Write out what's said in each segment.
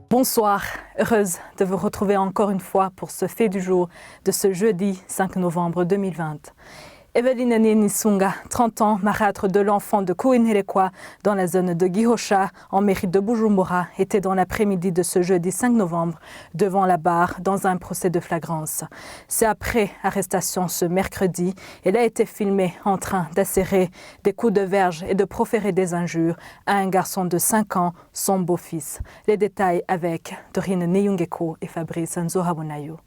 Bonsoir, heureuse de vous retrouver encore une fois pour ce fait du jour de ce jeudi 5 novembre 2020. Evelyne Nisunga, 30 ans, marâtre de l'enfant de Kouinherekwa dans la zone de Gihosha, en mairie de Bujumbura, était dans l'après-midi de ce jeudi 5 novembre devant la barre dans un procès de flagrance. C'est après arrestation ce mercredi, elle a été filmée en train d'acérer des coups de verge et de proférer des injures à un garçon de 5 ans, son beau-fils. Les détails avec Dorine Neyungeko et Fabrice Nzohabonayo.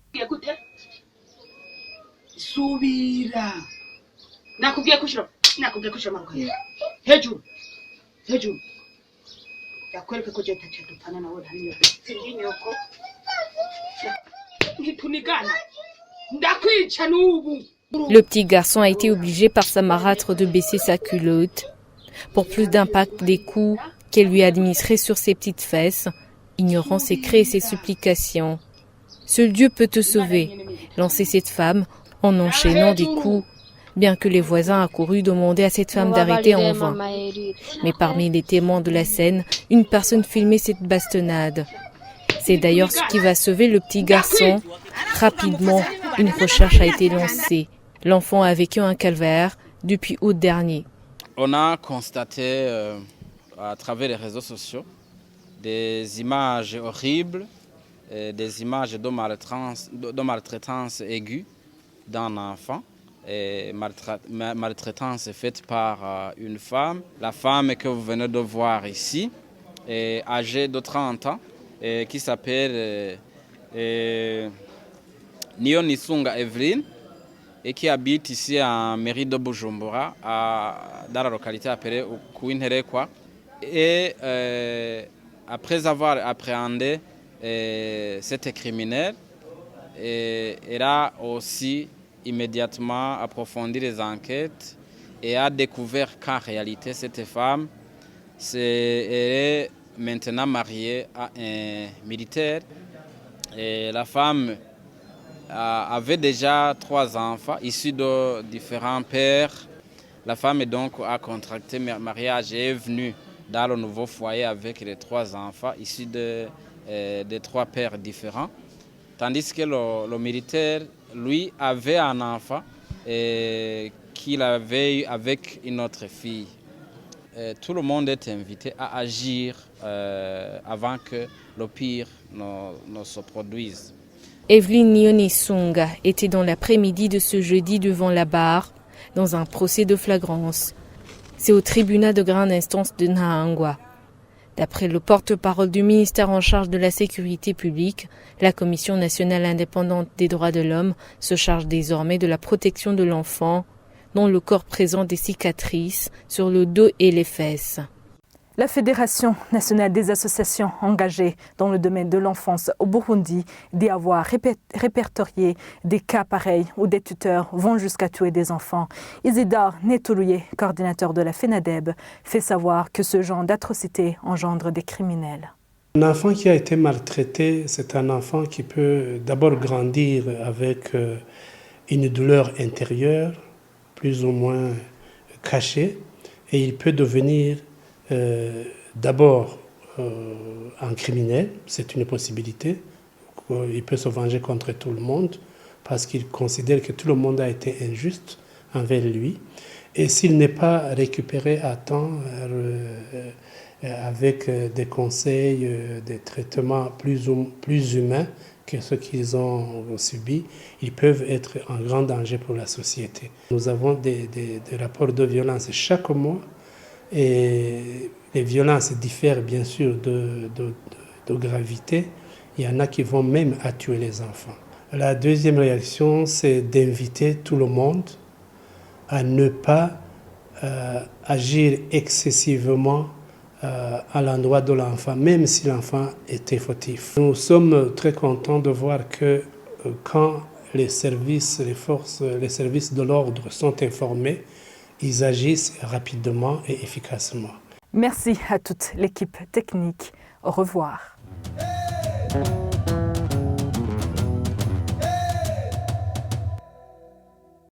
nakubwiye kushira amaboko hejuru yakwereka ko je tacha dupana nawe hariyo sindi nyoko ntitunigana ndakwica nubu. Le petit garçon a été obligé par sa marâtre de baisser sa culotte pour plus d'impact des coups qu'elle lui a administrés sur ses petites fesses, ignorant ses cris et ses supplications. Seul Dieu peut te sauver, lançait cette femme en enchaînant des coups, bien que les voisins accourus demandaient à cette femme d'arrêter en vain. Mais parmi les témoins de la scène, une personne filmait cette bastonnade. C'est d'ailleurs ce qui va sauver le petit garçon. Rapidement, une recherche a été lancée. L'enfant a vécu un calvaire depuis août dernier. On a constaté à travers les réseaux sociaux des images horribles, des images de maltraitance aiguë d'un enfant. Maltraitance faite par une femme. La femme que vous venez de voir ici est âgée de 30 ans qui s'appelle Nionisunga Evelyne et qui habite ici en mairie de Bujumbura dans la localité appelée Kouinherekwa. Et après avoir appréhendé cette criminelle, elle a aussi immédiatement approfondi les enquêtes et a découvert qu'en réalité cette femme est maintenant mariée à un militaire. Et la femme avait déjà 3 enfants issus de différents pères. La femme donc a contracté mariage et est venue dans le nouveau foyer avec les 3 enfants issus de 3 pères différents. Tandis que le militaire, lui, avait un enfant qu'il avait eu avec une autre fille. Tout le monde est invité à agir avant que le pire ne se produise. Evelyne Nionisunga était dans l'après-midi de ce jeudi devant la barre, dans un procès de flagrance. C'est au tribunal de grande instance de Nahangwa. D'après le porte-parole du ministère en charge de la sécurité publique, la Commission nationale indépendante des droits de l'homme se charge désormais de la protection de l'enfant, dont le corps présente des cicatrices sur le dos et les fesses. La Fédération nationale des associations engagées dans le domaine de l'enfance au Burundi dit avoir répertorié des cas pareils où des tuteurs vont jusqu'à tuer des enfants. Isidore Netoulouye, coordinateur de la FENADEB, fait savoir que ce genre d'atrocité engendre des criminels. Un enfant qui a été maltraité, c'est un enfant qui peut d'abord grandir avec une douleur intérieure, plus ou moins cachée, et il peut devenir d'abord un criminel, c'est une possibilité. Il peut se venger contre tout le monde parce qu'il considère que tout le monde a été injuste envers lui. Et s'il n'est pas récupéré à temps avec des conseils, des traitements plus humains que ceux qu'ils ont subis, ils peuvent être en grand danger pour la société. Nous avons des rapports de violence chaque mois. Et les violences diffèrent bien sûr de gravité. Il y en a qui vont même à tuer les enfants. La deuxième réaction, c'est d'inviter tout le monde à ne pas agir excessivement à l'endroit de l'enfant, même si l'enfant était fautif. Nous sommes très contents de voir que quand les services de l'ordre sont informés, ils agissent rapidement et efficacement. Merci à toute l'équipe technique. Au revoir.